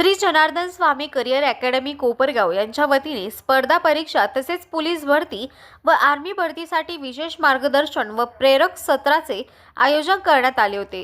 Shri Janardan Swami career academy Kopargaon यांच्या वतीने स्पर्धा परीक्षा तसेच पोलीस भरती व आर्मी भरतीसाठी विशेष मार्गदर्शन व प्रेरक सत्राचे आयोजन करण्यात आले होते।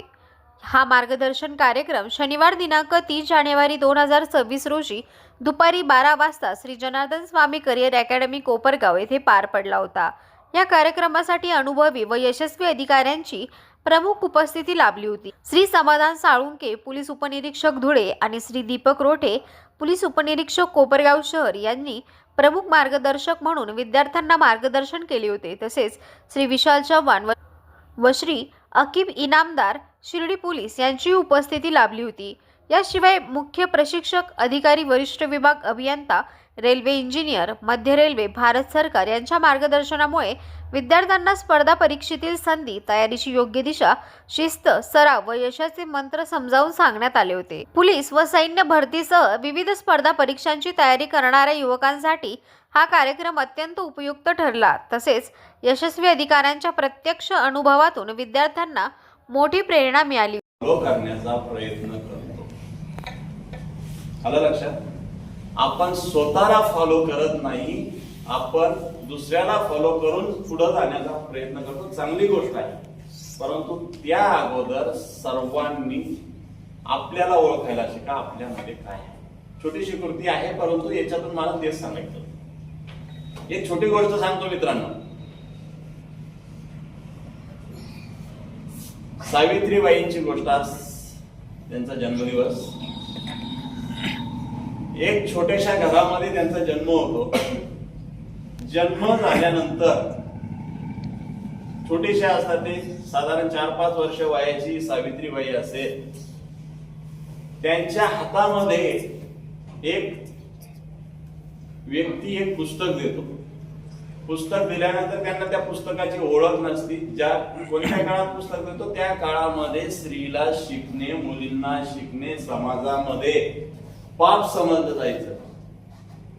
हा मार्गदर्शन कार्यक्रम शनिवार दिनांक 30 जानेवारी 2026 रोजी दुपारी 12 वाजता श्री जनार्दन स्वामी करिअर अकॅडमी कोपरगाव येथे पार पडला होता। या कार्यक्रमासाठी अनुभवी व यशस्वी अधिकाऱ्यांची प्रमुख उपस्थिती लाभली होती। श्री समाधान साळुंके पोलीस उपनिरीक्षक धुळे आणि श्री दीपक रोठे पोलीस उपनिरीक्षक कोपरगाव शहर यांनी प्रमुख मार्गदर्शक म्हणून विद्यार्थ्यांना मार्गदर्शन केले होते। तसेच श्री विशाल चव्हाण व श्री अकीब इनामदार शिर्डी पोलीस यांची उपस्थिती लाभली होती। याशिवाय मुख्य प्रशिक्षक अधिकारी वरिष्ठ विभाग अभियंता रेल्वे इंजिनियर मध्य रेल्वे भारत सरकार यांच्या मार्गदर्शनामुळे विद्यार्थ्यांना स्पर्धा परीक्षेतील संधी तयारीची योग्य दिशा शिस्त सराव व यशाचे मंत्र समजावून सांगण्यात आले होते। पोलीस व सैन्य भरतीसह विविध स्पर्धा परीक्षांची तयारी करणाऱ्या युवकांसाठी हा कार्यक्रम अत्यंत उपयुक्त ठरला। तसेच यशस्वी अधिकाऱ्यांच्या प्रत्यक्ष अनुभवातून विद्यार्थ्यांना मोठी प्रेरणा मिळाली। करण्याचा प्रयत्न करतो। आलं लक्षात? आपण स्वतःला फॉलो करत नाही, आपण दुसऱ्याला फॉलो करून पुढे जाण्याचा प्रयत्न करतो। चांगली गोष्ट आहे, परंतु त्या अगोदर सर्वांनी आपल्याला ओळखायला शिका, आपल्यामध्ये काय आहे। छोटीशी कृती आहे, परंतु याच्यातून मला तेच सांगायचं। एक छोटी गोष्ट सांगतो मित्रांनो। सावित्रीबाईंची गोष्ट, त्यांचा जन्मदिवस। एक छोट्याशा घरामध्ये त्यांचा जन्म होतो। जन्म झाल्यानंतर छोटीशा असतात ते, साधारण 4-5 वर्ष वयाची सावित्रीबाई असेल, त्यांच्या हातामध्ये एक व्यक्ती एक पुस्तक देतो। पुस्तक दिल्यानंतर त्यांना त्या पुस्तकाची ओळख नसती। ज्या कोणत्या काळात पुस्तक देतो त्या काळामध्ये स्त्रीला शिकणे, मुलींना शिकणे समाजामध्ये पाप समजलं जायचं।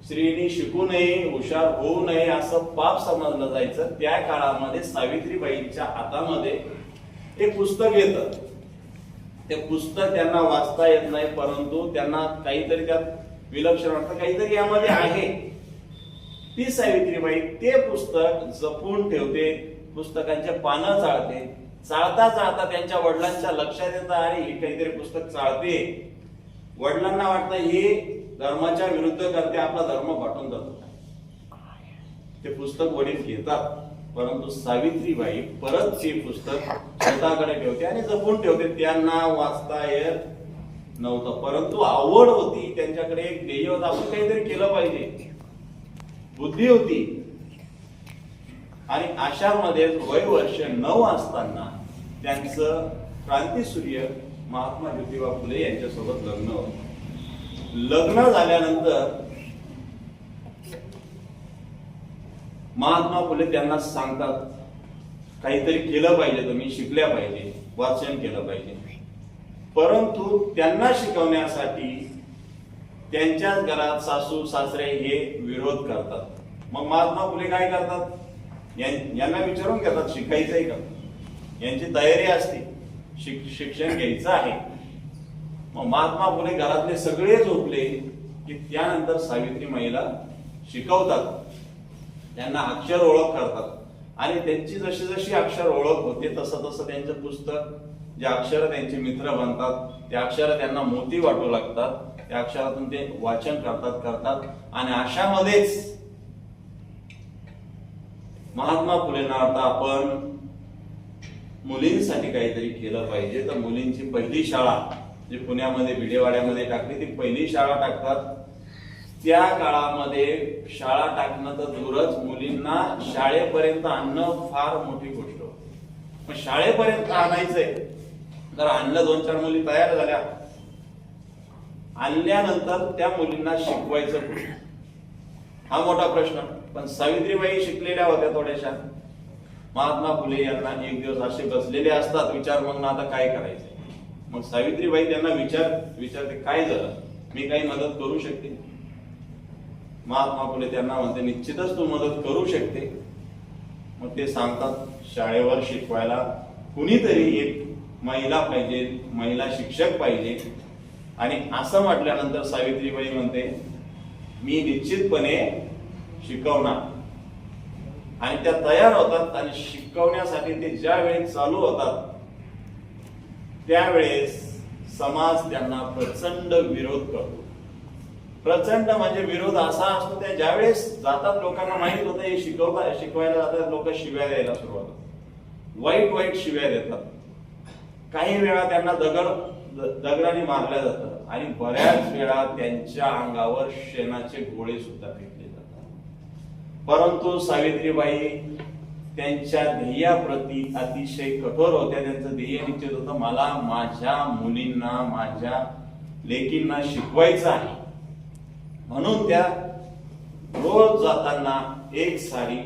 स्त्रीने शिकू नये, हुशार होऊ नये असं पाप समजलं जायचं। त्या काळामध्ये सावित्रीबाईंच्या हातामध्ये एक पुस्तक येतं। ते पुस्तक त्यांना वाचता येत नाही, परंतु त्यांना काहीतरी त्यात विलक्षण वाटतं, काहीतरी यामध्ये आहे। ती सावित्रीबाई ते पुस्तक जपून ठेवते, पुस्तकांचे पानं चाळते। चाळता चाळता त्यांच्या वडिलांच्या लक्षात येतं, अरे ही काहीतरी पुस्तक चाळते। वडिलांना वाटतं हे धर्माच्या विरुद्ध करते, आपला धर्म पाठवून जातो। ते पुस्तक वडील घेतात, परंतु सावित्रीबाई परत ते पुस्तक स्वतःकडे ठेवते आणि जपून ठेवते। त्यांना वाचता येत नव्हतं, परंतु आवड होती, त्यांच्याकडे एक ध्येय होतं, आपण काहीतरी केलं पाहिजे, बुद्धी होती। आणि अशामध्ये वय वर्ष 9 असताना त्यांचं क्रांतीसूर्य महात्मा ज्योतिबा फुले यांच्यासोबत लग्न होतं। लग्न झाल्यानंतर महात्मा फुले त्यांना सांगतात, काहीतरी केलं पाहिजे, तुम्ही शिकल्या पाहिजे, वाचन केलं पाहिजे। परंतु त्यांना शिकवण्यासाठी त्यांच्याच घरात सासू सासरे हे विरोध करतात। मग महात्मा फुले काय करतात, यांना विचारून घेतात, शिकायचंय का? यांची तयारी असते, शिक्षण घ्यायचं आहे। मग महात्मा फुले घरातले सगळे झोपले की त्यानंतर सावित्रीबाईला शिकवतात, त्यांना अक्षर ओळख करतात। आणि त्यांची जशी जशी अक्षर ओळख होते तसं तसं त्यांचं पुस्तक, जे अक्षर त्यांचे मित्र बनतात, ते अक्षर त्यांना मोती वाटू लागतात। त्या अक्षरातून ते वाचन करतात आणि अशामध्येच महात्मा फुलेंना वाटतं आपण मुलींसाठी काहीतरी केलं पाहिजे। तर मुलींची पहिली शाळा जी पुण्यामध्ये भिडेवाड्यामध्ये टाकली, ती पहिली शाळा टाकतात। त्या काळामध्ये शाळा टाकणं तर दूरच, मुलींना शाळेपर्यंत आणणं फार मोठी गोष्ट होती। मग शाळेपर्यंत आणायचंय तर आणलं, 2-4 मुली तयार झाल्या, आणल्यानंतर त्या मुलींना शिकवायचं कुठे, हा मोठा प्रश्न। पण सावित्रीबाई शिकलेल्या होत्या थोड्याशा। महात्मा फुले यांना एक दिवस असे बसलेले असतात, विचार मग आता काय करायचं। मग सावित्रीबाई त्यांना विचारते, काय झालं, मी काही मदत करू शकते? महात्मा फुले त्यांना म्हणते, निश्चितच तू मदत करू शकते। मग ते सांगतात, शाळेवर शिकवायला कुणीतरी एक महिला पाहिजे, महिला शिक्षक पाहिजे। आणि असं म्हटल्यानंतर सावित्रीबाई म्हणते मी निश्चितपणे शिकवणार. आणि त्या तयार होतात आणि शिकवण्यासाठी ते ज्या वेळेस चालू होतात त्यावेळेस समाज त्यांना प्रचंड विरोध करतो. प्रचंड म्हणजे विरोध असा असतो त्या ज्यावेळेस जातात लोकांना माहित होतं हे शिकवायला जातात लोक शिव्या द्यायला सुरुवात होतात. वाईट वाईट शिव्या देतात. काही वेळा त्यांना दगडाने मारल्या जातं आणि बऱ्याच वेळा त्यांच्या अंगावर शेणाचे गोळे सुद्धा फेकले जातात. परंतु सावित्रीबाई त्यांच्या ध्येयाप्रती अतिशय कठोर होत्या. त्यांचं ध्येय निश्चित होतं मला माझ्या मुलींना माझ्या लेकींना शिकवायचं आहे. म्हणून त्या रोज जाताना एक साडी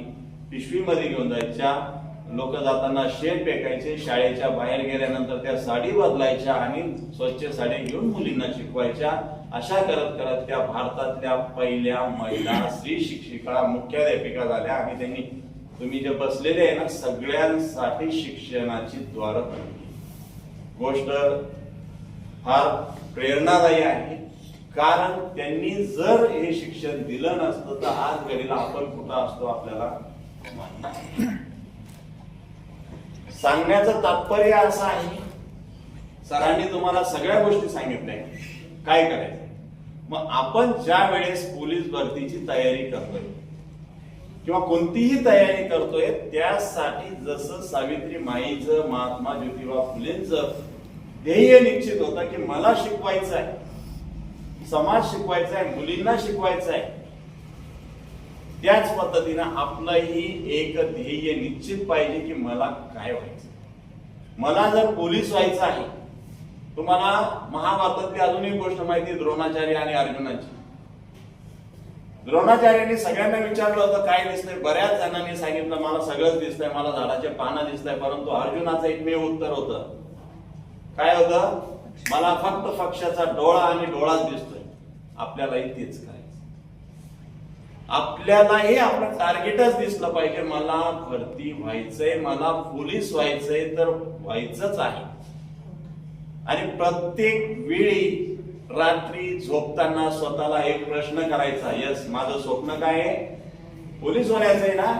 पिशवीमध्ये घेऊन जायच्या. लोक जाताना शेण फेकायचे. शाळेच्या बाहेर गेल्यानंतर त्या साडी बदलायच्या आणि स्वच्छ साडी घेऊन मुलींना शिकवायच्या. अशा करत करत त्या भारतातल्या पहिल्या महिला स्त्री शिक्षिका मुख्याध्यापिका झाल्या. आणि त्यांनी तुम्ही जे बसलेले आहे ना सगळ्यांसाठी शिक्षणाची द्वार खुलली. गोष्ट फार प्रेरणादायी आहे. कारण त्यांनी जर हे शिक्षण दिलं नसतं तर आज घडीला आपण कुठं असतो आपल्याला माहित नाही. सांगण्याचं तात्पर्य असं आहे सरांनी तुम्हाला सगळ्या गोष्टी सांगितल्या काय करायचं. मग आपण ज्या वेळेस पोलीस भरतीची तयारी करतोय किंवा कोणतीही तयारी करतोय त्यासाठी जसं सावित्री माईचं महात्मा ज्योतिबा फुलेंचं ध्येय निश्चित होतं की मला शिकवायचं आहे, समाज शिकवायचा आहे, मुलींना शिकवायचं आहे. त्याच पद्धतीनं आपलंही एक ध्येय निश्चित पाहिजे की मला काय व्हायचं. मला जर पोलीस व्हायचं आहे. तुम्हाला महाभारतातली अजून एक गोष्ट माहिती द्रोणाचार्य आणि अर्जुनाची. द्रोणाचार्यांनी सगळ्यांना विचारलं होतं काय दिसतंय. बऱ्याच जणांनी सांगितलं मला सगळंच दिसतंय, मला झाडाचे पानं दिसतंय. परंतु अर्जुनाचं एकमेव उत्तर होतं काय होतं मला फक्त पक्षाचा डोळा आणि डोळाच दिसतोय. आपल्यालाही तेच करायचं. आपल्यालाही आपलं टार्गेटच दिसलं पाहिजे. मला भरती व्हायचंय, मला पोलीस व्हायचंय तर व्हायचंच आहे. आणि प्रत्येक वेळी रात्री झोपताना स्वतःला एक प्रश्न करायचा यस माझं स्वप्न काय आहे पोलीस होण्याचं आहे ना.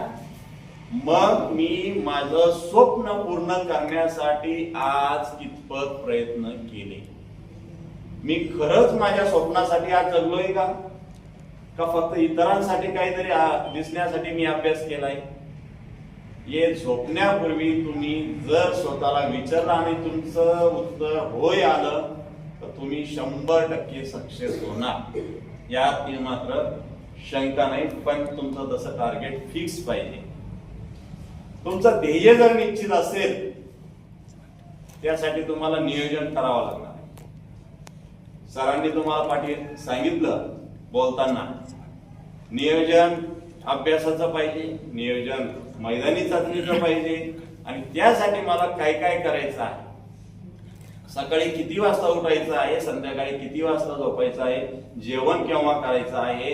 मग मी माझं स्वप्न पूर्ण करण्यासाठी आज कितपत प्रयत्न केले. मी खरंच माझ्या स्वप्नासाठी आज जगलोय का फक्त इतरांसाठी काहीतरी दिसण्यासाठी मी अभ्यास केलाय. हे झोपण्यापूर्वी तुम्ही जर स्वतःला विचारलं आणि तुमचं उत्तर होय आलं तर तुम्ही 100% सक्सेस होणार. यात मात्र शंका नाही. पण तुमचं तसं टार्गेट फिक्स पाहिजे. तुमचं ध्येय जर निश्चित असेल त्यासाठी तुम्हाला नियोजन करावं लागणार. सरांनी तुम्हाला पाठी सांगितलं बोलताना नियोजन अभ्यासाचं पाहिजे, नियोजन मैदानी चाचणीचं पाहिजे. आणि त्यासाठी मला काय काय करायचं आहे. सकाळी किती वाजता उठायचं आहे, संध्याकाळी किती वाजता झोपायचं आहे, जेवण केव्हा करायचं आहे,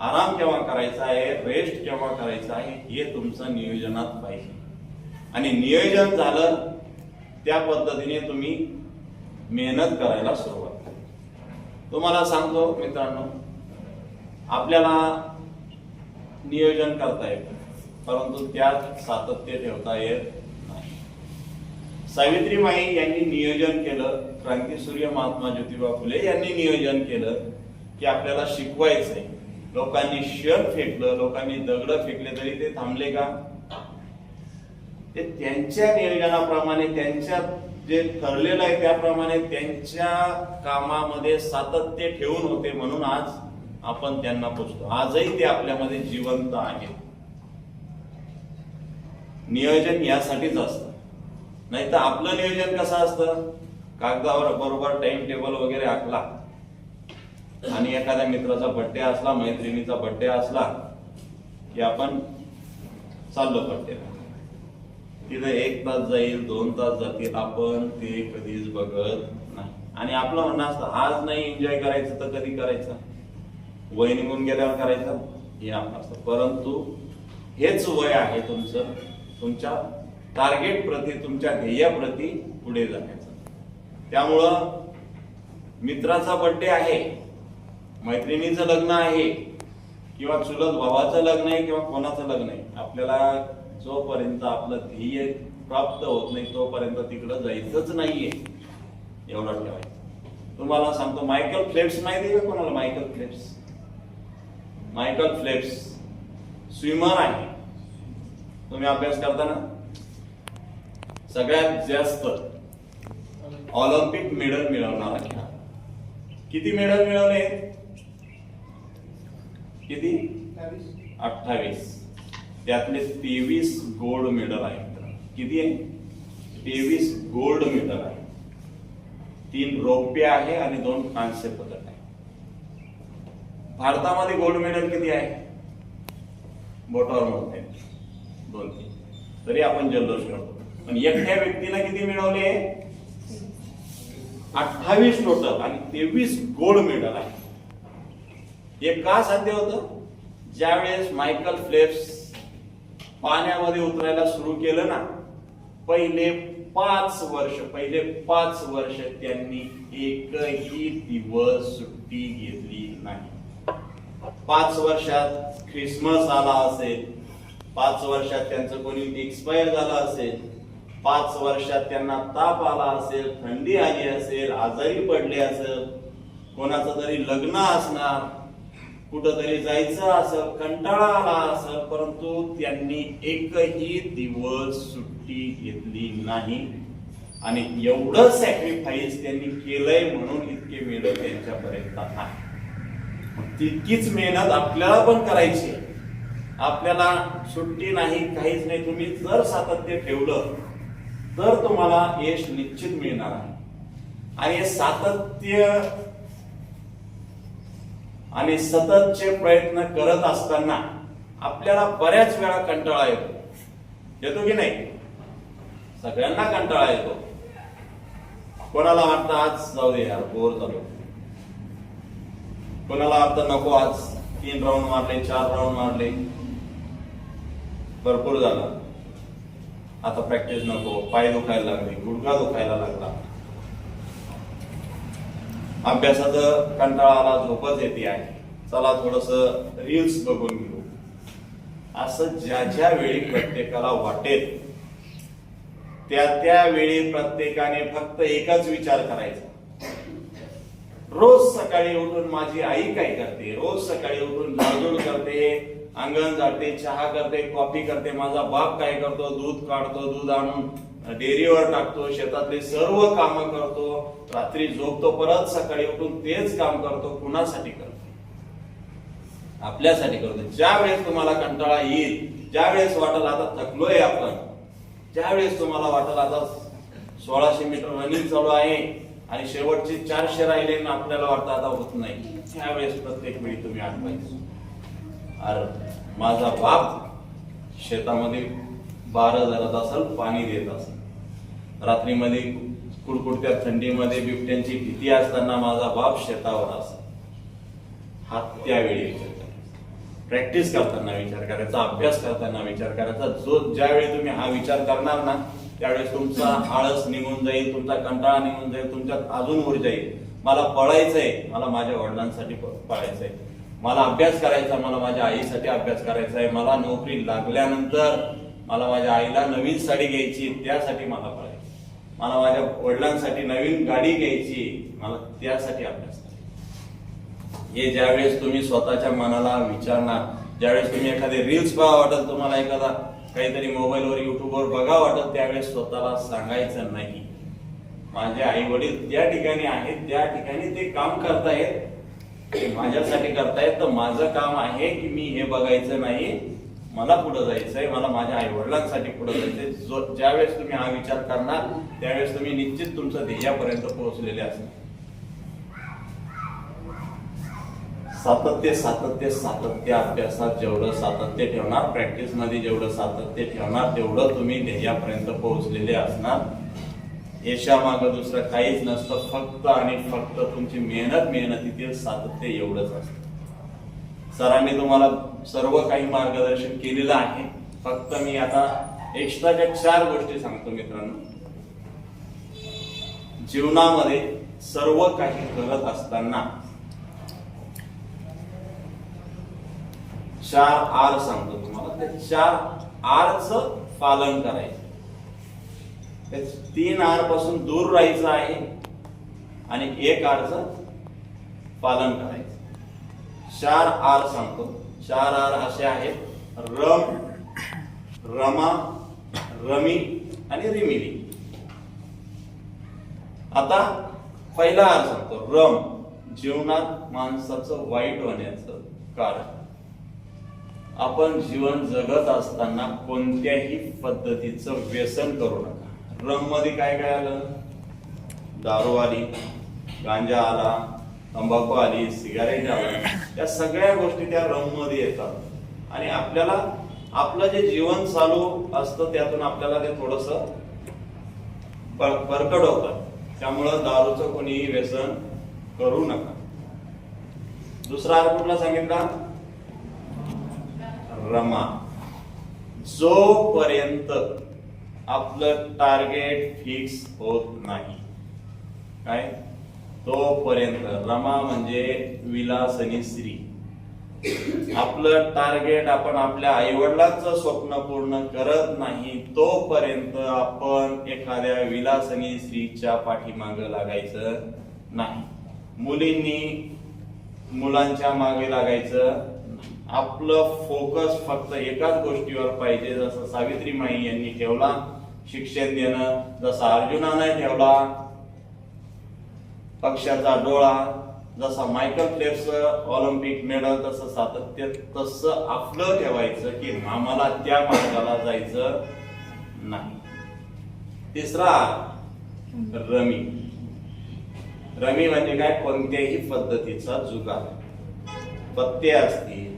आराम केव्हा करायचा आहे, रेस्ट केव्हा करायचा आहे हे तुमचं नियोजनात पाहिजे. आणि नियोजन झालं त्या पद्धतीने तुम्ही मेहनत करायला सुरुवात करा. तुम्हाला सांगतो मित्रांनो आपल्याला नियोजन करता येतं परंतु त्यात सातत्य ठेवता येत नाही. सावित्रीबाई यांनी नियोजन केलं. क्रांतीसूर्य महात्मा ज्योतिबा फुले यांनी नियोजन केलं की आपल्याला शिकवायचंय. लोकांनी शेण फेकलं, लोकांनी दगड फेकले तरी ते थांबले का. ते त्यांच्या नियोजनाप्रमाणे त्यांच्या जे ठरलेलं आहे त्याप्रमाणे त्यांच्या कामामध्ये सातत्य ठेवून होते. म्हणून आज आपण त्यांना पुजतो. आजही ते आपल्यामध्ये जिवंत आहेत. नियोजन यासाठीच असतं. नाही तर आपलं नियोजन कसं असतं कागदावर बरोबर टाइम टेबल वगैरे आखला आणि एखाद्या मित्राचा बर्थडे असला मैत्रिणीचा बर्थडे असला की आपण चाललो बर्थडेला. तिथे 1 तास जाईल 2 तास जातील आपण ते कधीच बघत नाही. आणि आपलं म्हणणं असतं आज नाही एन्जॉय करायचं तर कधी करायचं, वय निघून गेल्यावर करायचं हे आपलं असतं. परंतु हेच वय आहे तुमचं तुमच्या टार्गेट प्रती तुमच्या ध्येयाप्रती पुढे जाण्याचं. त्यामुळं मित्राचा बर्थडे आहे, मैत्रिणीचं लग्न आहे, किंवा चुलत भावाचं लग्न आहे, किंवा कोणाचं लग्न आहे, आपल्याला जोपर्यंत आपलं ध्येय प्राप्त होत नाही तोपर्यंत तिकडं जायचंच नाहीये, एवढं ठेवायचं. तुम्हाला सांगतो, मायकल फेल्प्स माहिती आहे का कोणाला? मायकल फेल्प्स स्विमर आहे. तुम्ही अभ्यास करताना सगळ्यात जास्त ऑलिम्पिक मेडल मिळवणारा खेळाडू. किती मेडल मिळवले? किती? 28. त्यातले 23 गोल्ड मेडल आहेत. किती आहे? 23 गोल्ड मेडल आहे. 3 रौप्य आहे आणि 2 कांस्य पदक आहे. भारतामध्ये गोल्ड मेडल किती आहे? बोटावर मोजते 2-3. तरी आपण जल्लोष करतो. पण एकट्या व्यक्तीने किती मिळवले? 28 टोटल आणि 23 गोल्ड मेडल आहे. हे का साध्य होतं? ज्यावेळेस मायकल फेल्प्स पाण्यामध्ये उतरायला सुरू केलं ना, पहिले 5 वर्ष त्यांनी एकही दिवस सुट्टी घेतली नाही. 5 वर्षात ख्रिसमस आला असेल, 5 वर्षात त्यांचं कोणी एक्सपायर झालं असेल, 5 वर्षात त्यांना ताप आला असेल, थंडी आली असेल, आजारी पडले असेल, कोणाचं तरी लग्न असणार, कुठंतरी जायचं असेल, कंटाळा आला असेल, परंतु त्यांनी एकही दिवस सुट्टी घेतली नाही. आणि एवढं सॅक्रिफाईस त्यांनी केलंय म्हणून इतके मेडल त्यांच्यापर्यंत आहे. तितकीच मेहनत आपल्याला पण करायची. आपल्याला सुट्टी नाही, काहीच नाही. तुम्ही जर सातत्य ठेवलं तर तुम्हाला यश निश्चित मिळणार आहे. आणि हे सातत्य आणि सततचे प्रयत्न करत असताना आपल्याला बऱ्याच वेळा कंटाळा येतो की नाही? सगळ्यांना कंटाळा येतो. कोणाला वाटतं आज जाऊ दे यार, बोर झालो. कोणाला वाटतं नको, आज 3 राऊंड मारले, 4 राऊंड मारले, भरपूर झालं, आता प्रॅक्टिस नको, पाय दुखायला लागले, गुडघा दुखायला लागला, अभ्यासाचं कंटाळा आला, झोपच येते आहे, चला थोडस रील्स बघून घेऊ. असं ज्या वेळी प्रत्येकाला वाटेल त्या वेळी प्रत्येकाने फक्त एकच विचार करायचा. रोज सकाळी उठून माझी आई काय करते, रोज सकाळी उठून झाडझूड करते, अंगण झाडते, चहा करते, कॉफी करते, माझा बाप काय करतो, दूध काढतो, दूध आणून डेअरीवर टाकतो, शेतातले सर्व कामं करतो, रात्री झोपतो, परत सकाळी उठून तेच काम करतो. कुणासाठी करतो? आपल्यासाठी करतो. ज्या वेळेस तुम्हाला कंटाळा येईल, ज्या वेळेस वाटेल आता थकलोय आपण, ज्या वेळेस तुम्हाला वाटेल आता 1600 मीटर रनिंग चालू आहे आणि शेवटचे 400 राहिले ना, आपल्याला वाटतं आता होत नाही, त्यावेळेस प्रत्येक वेळी तुम्ही आठवायचं, अरे माझा बाप शेतामध्ये 12 जरत असेल, पाणी देत असेल, रात्रीमध्ये कुडकुडत्या थंडीमध्ये बिबट्यांची भीती असताना माझा बाप शेतावर असेल. हा त्यावेळी विचार करायचा, प्रॅक्टिस करताना विचार करायचा, अभ्यास करताना विचार करायचा. ज्यावेळी तुम्ही हा विचार करणार ना, त्यावेळेस तुमचा आळस निघून जाईल, तुमचा कंटाळा निघून जाईल, तुमच्यात अजून ऊर्जा येईल. मला पळायचंय, मला माझ्या वडिलांसाठी पळायचंय, मला अभ्यास करायचा, मला माझ्या आईसाठी अभ्यास करायचा आहे, मला नोकरी लागल्यानंतर मला माझ्या आईला नवीन साडी घ्यायची, त्यासाठी मला पळायचं, मला माझ्या वडिलांसाठी नवीन गाडी घ्यायची, मला त्यासाठी अभ्यास करायचा. हे ज्यावेळेस तुम्ही स्वतःच्या मनाला विचारणार, ज्यावेळेस तुम्ही एखादे रील्स बघा वाटत, तुम्हाला एखादा काहीतरी मोबाईलवर युट्यूबवर बघा वाटत, त्यावेळेस स्वतःला सांगायचं नाही, माझे आई वडील त्या ठिकाणी आहेत, त्या ठिकाणी ते काम करतायत, ते माझ्यासाठी करतायत, तर माझं काम आहे की मी हे बघायचं नाही, मला पुढे जायचंय, मला माझ्या आई वडिलांसाठी पुढे जायचंय. ज्यावेळेस तुम्ही हा विचार करणार, त्यावेळेस तुम्ही निश्चित तुमच्या ध्येयापर्यंत पोहोचलेले असणार. सातत्य सातत्य सातत्य, अभ्यासात जेवढं सातत्य ठेवणार, प्रॅक्टिस मध्ये जेवढं सातत्य ठेवणार, तेवढं तुम्ही ध्येयापर्यंत पोहोचलेले असणार. यशामागं दुसरं काहीच नसतं, फक्त आणि फक्त तुमची मेहनतीतील सातत्य एवढंच असतं. सरांनी तुम्हाला सर्व काही मार्गदर्शन केलेलं आहे. फक्त मी आता एक्स्ट्राच्या 4 गोष्टी सांगतो मित्रांनो. जीवनामध्ये सर्व काही करत असताना 4 आर सांगतो तुम्हाला. त्या 4 आरचं पालन करायचं. 3 आर पासून दूर राहायचं आहे आणि 1 आरचं पालन करायचं. 4 आर सांगतो. 4 आर असे आहेत: रम, रमा, रमी आणि रिमिली. आता पहिला आर सांगतो रम. जीवनात माणसाचं वाईट होण्याचं कारण. आपण जीवन जगत असताना कोणत्याही पद्धतीचं व्यसन करू नका. रम मध्ये काय काय आलं? दारू आली, गांजा आला, तंबाखू आली, सिगारेट आला. या सगळ्या गोष्टी त्या रम मध्ये येतात आणि आपल्याला आपलं जे जीवन चालू असतं त्यातून आपल्याला ते थोडस परकड होतं. त्यामुळं दारूचं कोणीही व्यसन करू नका. दुसरा आर कुठला सांगितला? रमा. जोपर्यंत आपलं टार्गेट फिक्स होत नाही काय तोपर्यंत. रमा म्हणजे विलासनी स्त्री. आपलं टार्गेट आपण आपल्या आईवडिलांचं स्वप्न पूर्ण करत नाही तोपर्यंत आपण एखाद्या विलासनी स्त्रीच्या पाठीमागे लागायचं नाही. मुलींनी मुलांच्या मागे लागायचं. आपलं फोकस फक्त एकाच गोष्टीवर पाहिजे. जसं सावित्रीमाई यांनी ठेवला शिक्षण देणं, जसा अर्जुनाने ठेवला पक्षाचा डोळा, जसा मायकल फेल्प्सचं ऑलिम्पिक मेडल, तसं सातत्य तसं आपलं ठेवायचं की आम्हाला त्या मार्गाला जायचं नाही. तिसरा रमी. रमी म्हणजे काय? कोणत्याही पद्धतीचा जुगार. पत्ते असतील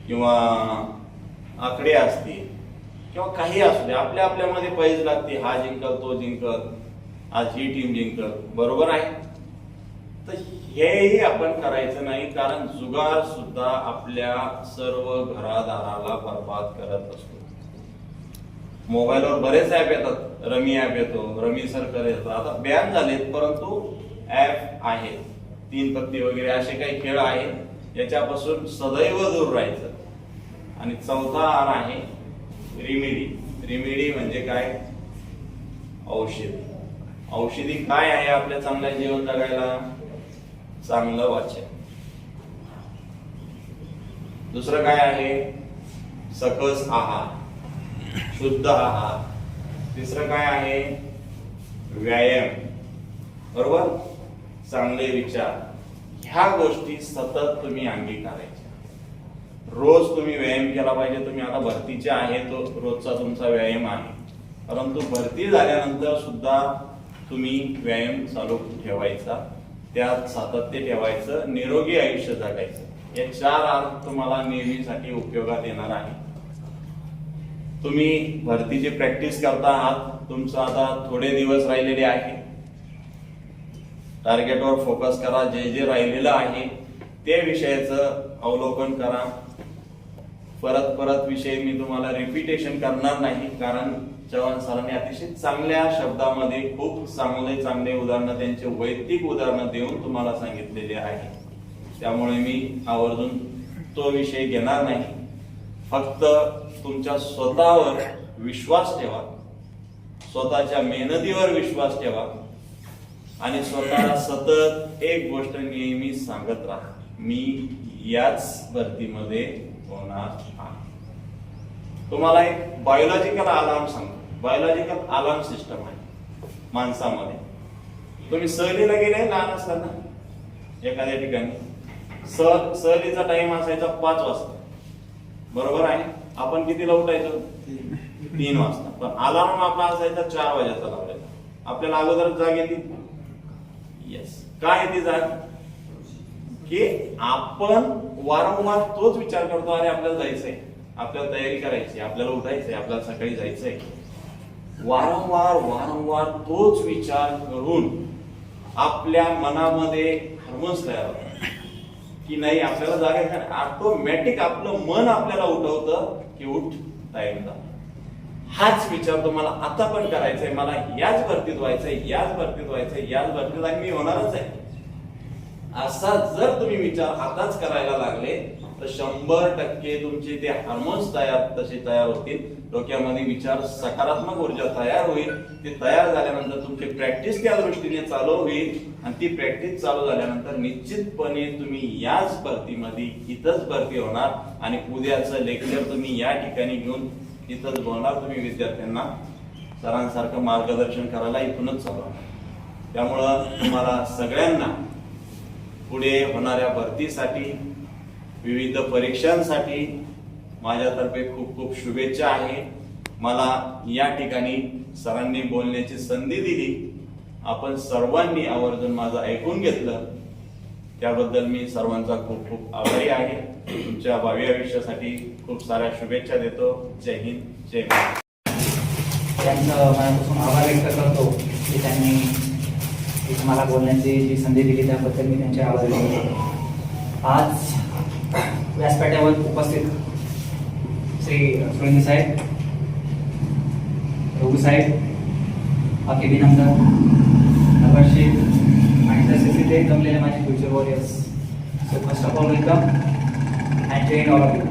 किंवा आकडे असतील किंवा काही असू दे, आपल्या आपल्यामध्ये पैज लागते. हा जिंकल, तो जिंकल, आज ही टीम जिंकल, बरोबर आहे. तर हेही आपण करायचं नाही, कारण जुगार सुद्धा आपल्या सर्व घरादाराला बर्बाद करत असतो. मोबाईलवर बरेच ऍप येतात. रमी ऍप येतो, रमी सर्कल येतो. आता बॅन झालेत परंतु ऍप आहेत. 3 पत्ती वगैरे असे काही खेळ आहेत. याच्यापासून सदैव दूर राहायचं. आणि चौथा आर आहे रिमिडी. रिमिडी म्हणजे काय? औषधी. औषधी काय आहे आपल्या चांगल्या जीवन जगायला? चांगलं वाचन. दुसरं काय आहे? सकस आहार, शुद्ध आहार. तिसरं काय आहे? व्यायाम, बरोबर, चांगले विचार. ह्या गोष्टी सतत तुम्ही अंगीकारायच्या. रोज तुम्ही व्यायाम केला पाहिजे. तुम्ही आता भरतीचे आहे तो रोजचा तुमचा व्यायाम आहे, परंतु भरती झाल्यानंतर सुद्धा तुम्ही व्यायाम चालू ठेवायचा, त्यात सातत्य ठेवायचं, निरोगी आयुष्य जगायचं. हे 4 आर तुम्हाला नेहमीसाठी उपयोगात येणार आहे. तुम्ही भरतीची प्रॅक्टिस करता आहात. तुमचं आता थोडे दिवस राहिलेले आहे. टार्गेटवर फोकस करा. जे जे राहिलेलं आहे ते विषयाचं अवलोकन करा. परत परत विषय मी तुम्हाला रिपीटेशन करणार नाही, कारण चव्हाण सरांनी अतिशय चांगल्या शब्दामध्ये खूप चांगले उदाहरणं, त्यांचे वैयक्तिक उदाहरणं देऊन तुम्हाला सांगितलेले आहे. त्यामुळे मी आवर्जून तो विषय घेणार नाही. फक्त तुमच्या स्वतःवर विश्वास ठेवा, स्वतःच्या मेहनतीवर विश्वास ठेवा आणि स्वतःला सतत एक गोष्ट नेहमी सांगत राहा, मी याच भरतीमध्ये होणार आहे. तुम्हाला एक बायोलॉजिकल अलार्म सांगतो. बायोलॉजिकल अलार्म सिस्टम आहे माणसामध्ये. तुम्ही सहलीला गेले लहान असताना एखाद्या ठिकाणी, सहलीचा टाइम असायचा 5 वाजता, बरोबर आहे. आपण कितीला उठायचो? 3 वाजता. पण अलार्म आपला असायचा 4 वाजेचा लावलेला. आपल्याला अगोदरच जाग येते. येस, काय येते जाग? की आपण वारंवार तोच विचार करतो, अरे आपल्याला जायचंय, आपल्याला तयारी करायची, आपल्याला उठायचंय, आपल्याला सकाळी जायचंय. वारंवार तोच विचार करून आपल्या मनामध्ये हार्मोन्स तयार होतात की नाही आपल्याला जागा. ऑटोमॅटिक आपलं मन आपल्याला उठवतं की उठ, टाइम झाला. हाच विचार तुम्हाला आता पण करायचा आहे. मला याच भरतीत व्हायचंय, याच भरतीत व्हायचंय, याच भरतीत आणि मी होणारच आहे, असा जर तुम्ही विचार आताच करायला लागले तर 100% तुमचे ते हार्मोन्स तसे तयार होतील. डोक्यामध्ये विचार सकारात्मक ऊर्जा तयार होईल. ते तयार झाल्यानंतर तुमची प्रॅक्टिस त्या दृष्टीने चालू होईल आणि ती प्रॅक्टिस चालू झाल्यानंतर निश्चितपणे तुम्ही याच भरतीमध्ये इथंच भरती होणार आणि उद्याचं लेक्चर तुम्ही या ठिकाणी घेऊन इथंच बोलणार. तुम्ही विद्यार्थ्यांना सरांसारखं मार्गदर्शन करायला इथूनच चालू होणार. त्यामुळं तुम्हाला सगळ्यांना पुढे होणाऱ्या भरतीसाठी, विविध परीक्षांसाठी माझ्यातर्फे खूप खूप शुभेच्छा आहे. मला या ठिकाणी सरांनी बोलण्याची संधी दिली, आपण सर्वांनी आवर्जून माझं ऐकून घेतलं, त्याबद्दल मी सर्वांचा खूप खूप आभारी आहे. तुमच्या भावी आयुष्यासाठी खूप साऱ्या शुभेच्छा देतो. जय हिंद, जय महाराष्ट्र. त्यांचं मनापासून आभार व्यक्त करतो की त्यांनी इथं मला बोलण्याची जी संधी दिली त्याबद्दल मी त्यांचे आभार व्यक्त करतो. आज व्यासपीठावर उपस्थित श्री सुरेंद्र साहेब, रघु साहेब, अभिनंदन, नगरशेठ आणि तसेच इथे जमलेले माझे future warriors. So first of all welcome and जय ऑल ऑफ यू.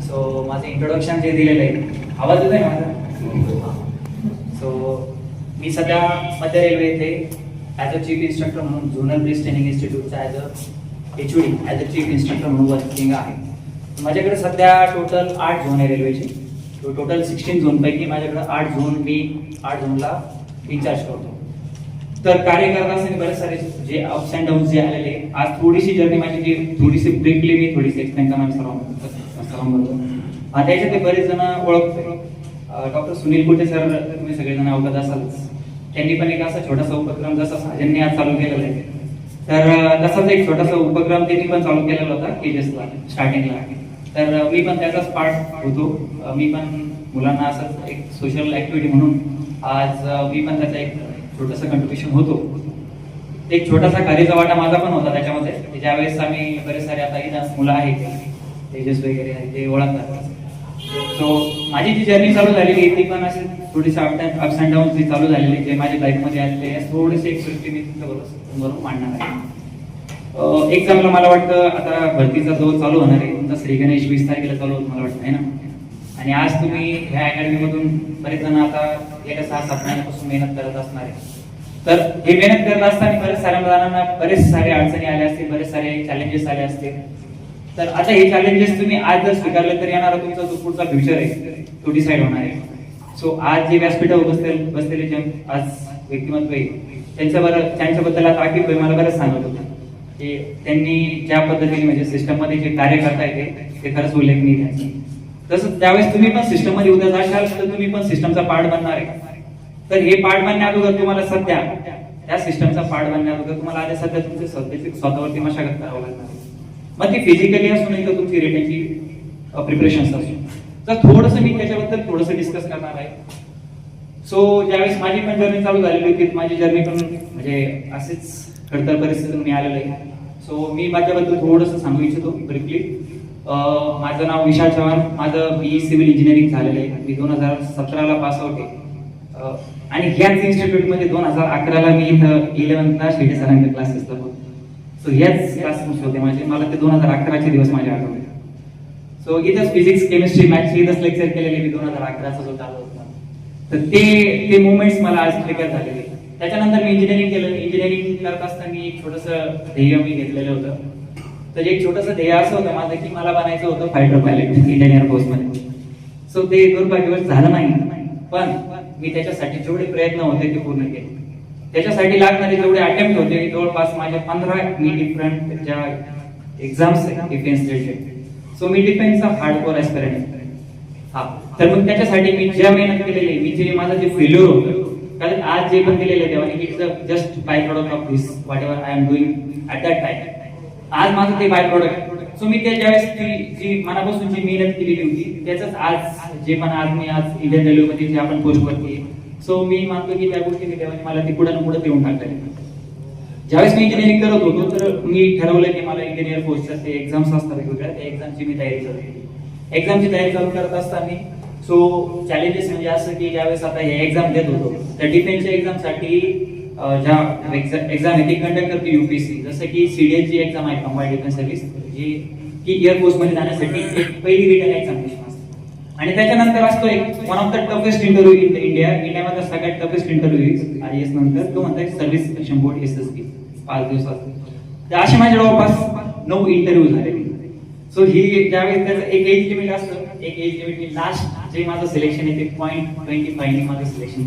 सो माझं इंट्रोडक्शन जे दिलेलं आहे, आवाज येतो आहे माझा? सो मी सध्या मध्य रेल्वे येथे ॲज अ चीफ इन्स्ट्रक्टर म्हणून झोनल ब्रिज ट्रेनिंग इन्स्टिट्यूटचा ॲज अ चीफ इन्स्ट्रक्टर म्हणून वर्किंग आहे. माझ्याकडे सध्या टोटल 8 झोन आहे रेल्वेचे. टोटल 16 झोनपैकी माझ्याकडे 8 झोन, मी 8 झोनला इन्चार्ज करतो. तर कार्य करत असताना बरेच सारे जे अप्स अँड डाऊन्स जे आलेले, आज थोडीशी जर्नी माझी जी थोडीशी ब्रेकली मी थोडीशी एक्सप्लेन करणार सर्वांबरोबर. त्याच्यात ते बरेच जण ओळखतो. डॉक्टर सुनील कुटे सर तुम्ही सगळेजण अवगत असालच. त्यांनी पण एक असा छोटासा उपक्रम जसा साजनने आज चालू केलेला आहे, तर तसाच एक छोटासा उपक्रम त्यांनी पण चालू केलेला होता केजेसला स्टार्टिंगला. तर मी पण त्याचाच पार्ट होतो. मी पण मुलांना असंच एक सोशल ऍक्टिव्हिटी म्हणून आज मी पण त्याचा एक छोटासा कंट्रीब्युशन होतो. एक छोटासा कार्याचा वाटा माझा पण होता त्याच्यामध्ये. ज्यावेळेस आम्ही बरेच सारे आता इथं मुलं आहेत, तेजस वगैरे आहे, ते ओळखतात. सो माझी जी जर्नी चालू झालेली आहे ती पण असे थोडीशी अप्स अँड डाऊन जी चालू झालेली जे माझ्या लाईफमध्ये आलेले थोडेसे एक सृष्टी मी तुमच्याबरोबर मांडणार आहे. एक्झामला मला वाटतं आता भरतीचा जो चालू होणार आहे तुमचा श्री गणेश 20 तारखेला चालू होत मला वाटतं आहे ना. आणि आज तुम्ही ह्या अकॅडमीमधून बरेच जण आता गेल्या 6-7 महिन्यापासून मेहनत करत असणार आहे. तर हे मेहनत करत असताना बरेच साऱ्या जणांना बरेच सारे अडचणी आल्या असतील, बरेच सारे चॅलेंजेस आले असतील. तर आता हे चॅलेंजेस तुम्ही आज जर स्वीकारले तर येणारा तुमचा जो पुढचा फ्युचर आहे तो डिसाईड होणार आहे. सो आज जे व्यासपीठावर बसलेले जे आज व्यक्तिमत्व आहे त्यांच्याबद्दल आता आकिब भाई मला बरंच सांगत होते की त्यांनी ज्या पद्धतीने म्हणजे सिस्टममध्ये जे कार्य करता येते ते खरंच उल्लेखनीय त्यांचं. तसं त्यावेळेस तुम्ही पण सिस्टममध्ये उद्या जाशाल तर तुम्ही पण सिस्टमचा पार्ट बनणार आहे. तर हे पार्ट बनण्या अगोदर तुम्हाला सध्या त्या सिस्टमचा पार्ट बनण्या अगोदर तुम्हाला आधी सध्या तुमचे स्वतःवरती मशागत करावं लागणार आहे. मग ती फिजिकली असू नाही तर तुमची रिटनची प्रिपरेशन असू. तर थोडंसं मी त्याच्याबद्दल थोडंसं डिस्कस करणार आहे. सो ज्यावेळेस माझी पण जर्नी चालू झालेली होती, माझी जर्नी पण म्हणजे असेच खडतर परिस्थितीतून मी आलेलो आहे. सो मी माझ्याबद्दल थोडंसं सांगू इच्छितो ब्रीफली. माझं नाव विशाल चव्हाण, माझं BE सिव्हिल इंजिनिअरिंग झालेलं आहे. मी 2017ला पास आउट आहे आणि ह्याच इन्स्टिट्यूटमध्ये 2011ला मी इथं 11th शेटे सरांच्या क्लासेसला होतो. सो ह्याच क्लासेस होते माझे. मला ते 2011चे दिवस माझे आठवले. सो इथंच फिजिक्स, केमिस्ट्री, मॅथ्स इथंच लेक्चर केलेले मी 2011चा जो चालू होता. तर ते मुवमेंट्स मला आज क्लिअर झालेले. त्याच्यानंतर मी इंजिनिअरिंग केलं. इंजिनिअरिंग करत असताना एक छोटंसं ध्येय मी घेतलेलं होतं. तर एक छोटंसं ध्येय असं होतं माझं की मला बनायचं होतं फायटर पायलट इंडियन एअरफोर्समध्ये. सो ते दुर्भाग्यवश झालं नाही, पण मी त्याच्यासाठी जेवढे प्रयत्न होते ते पूर्ण केले. त्याच्यासाठी लागणारे जेवढे अटेम्प्ट होते जवळपास माझे 15 मी डिफरंट ज्या एक्झाम्स आहेत डिफेन्स रिलेटेड. सो मी डिफेन्सचा हार्डकोर ऍस्पिरंट. हा, तर मग त्याच्यासाठी मी ज्या मेहनत केलेली, मी जे माझं जे फेल्युअर होतं, कारण आज जे पण केलेलं आहे तेव्हा it's a just by product of this what ever I am doing at that time. आज माझं ते बाय प्रोडक्ट. सो मी त्या ज्यावेळेस जी मनापासून जी मेहनत केलेली होती त्याच आज जे पण आज मी आज इंडियन रेल्वेमध्ये जे आपण पोस्ट करते. सो मी मानतो की त्या गोष्टी देवाने मला ते पुढे पुढे देऊन टाकले. ज्यावेळेस मी इंजिनिअरिंग करत होतो तर मी ठरवलं की मला इंडियन एअरफोर्सच्या ते एक्झाम्स असतात वेगवेगळ्या, त्या एक्झामची मी तयारी करते. एक्झामची तयारी चालू करत असताना सो चॅलेंजेस म्हणजे असं की ज्यावेळेस आता हे एक्झाम देत होतो तर डिफेन्सच्या एक्झामसाठी ज्या एक्झाम आहे ती कंडक्ट करते युपीएससी, जसं की सीडीएसची एक्झाम आहे कंबाईंड डिफेन्स सर्व्हिस, जी की एअरफोर्स मध्ये जाण्यासाठी एक पहिली रिटर्न एक्झामिनेशन असते. आणि त्याच्यानंतर असतो एक one of the toughest interview in इंडियामध्ये सगळ्यात टफेस्ट इंटरव्ह्यू आयएएस नंतर तो म्हणतात सर्व्हिस सिलेक्शन बोर्ड एसएसबी 5 दिवसात. तर असे माझे जवळपास 9 इंटरव्ह्यू झाले. सो ही ज्यावेळेस त्याचं एक एज लिमिट असतं, एक एज लिमिट लास्ट जे माझं सिलेक्शन आहे ते .25 ने माझं सिलेक्शन